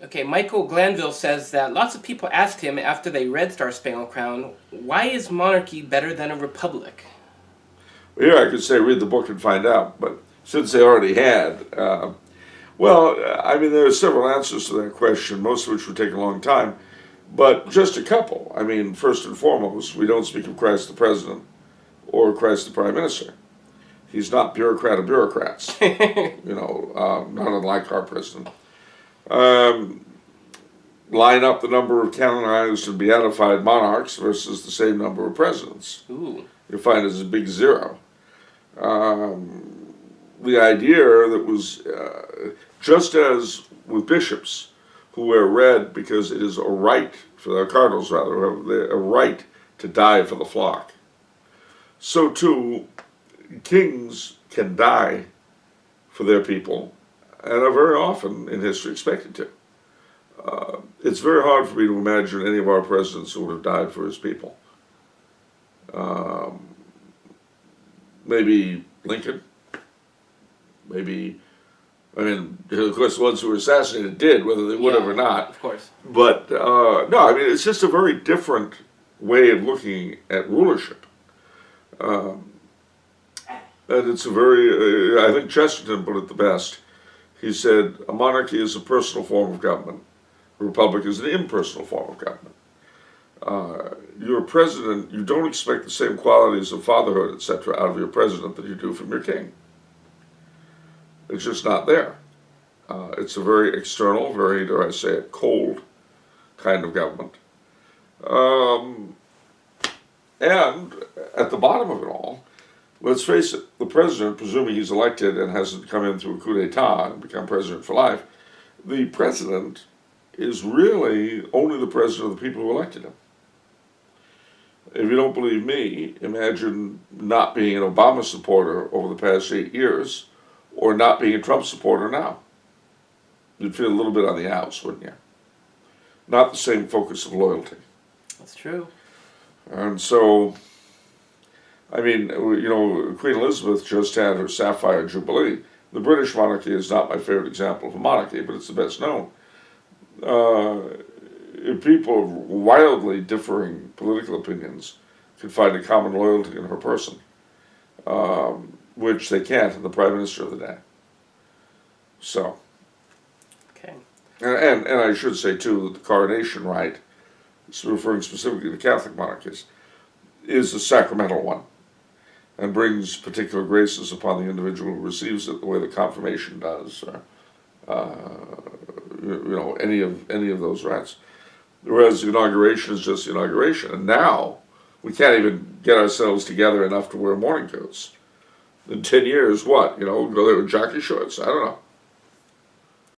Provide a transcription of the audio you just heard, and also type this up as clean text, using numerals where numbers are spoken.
Okay, Michael Glanville says that lots of people asked him after they read Star Spangled Crown, why is monarchy better than a republic? Here I could say read the book and find out, but since they already had, well, I mean, there are several answers to that question, most of which would take a long time, but just a couple. I mean, first and foremost, we don't speak of Christ the President or Christ the Prime Minister. He's not bureaucrat of bureaucrats, not unlike our president. Um, Line up the number of canonized and beatified monarchs versus the same number of presidents. Ooh. You'll find it's a big zero. The idea that was just as with bishops who wear red because it is a right for their cardinals rather a right to die for the flock. So too, kings can die for their people and are very often in history expected to. It's very hard for me to imagine any of our presidents who would have died for his people. Maybe Lincoln. Maybe, I mean, of course, the ones who were assassinated did, whether they would have or not. Of course. But no, I mean, it's just a very different way of looking at rulership. And it's a very, I think Chesterton put it the best. He said, a monarchy is a personal form of government. A republic is an impersonal form of government. You're a president, you don't expect the same qualities of fatherhood, etc., out of your president that you do from your king. It's just not there. It's a very external, very, dare I say it, cold kind of government. And at the bottom of it all, let's face it, the president, presuming he's elected and hasn't come in through a coup d'etat and become president for life, the president is really only the president of the people who elected him. If you don't believe me, imagine not being an Obama supporter over the past 8 years or not being a Trump supporter now. You'd feel a little bit on the outs, wouldn't you? Not the same focus of loyalty. That's true. And so, I mean, Queen Elizabeth just had her Sapphire Jubilee. The British monarchy is not my favorite example of a monarchy, but it's the best known. If people of wildly differing political opinions can find a common loyalty in her person, which they can't in the Prime Minister of the day. So, Okay. and I should say too that the coronation rite, referring specifically to Catholic monarchies, is a sacramental one, and brings particular graces upon the individual who receives it, the way the confirmation does, or any of those rites. Whereas the inauguration is just the inauguration, and now we can't even get ourselves together enough to wear mourning coats. In 10 years, what? Go there with jockey shorts? I don't know.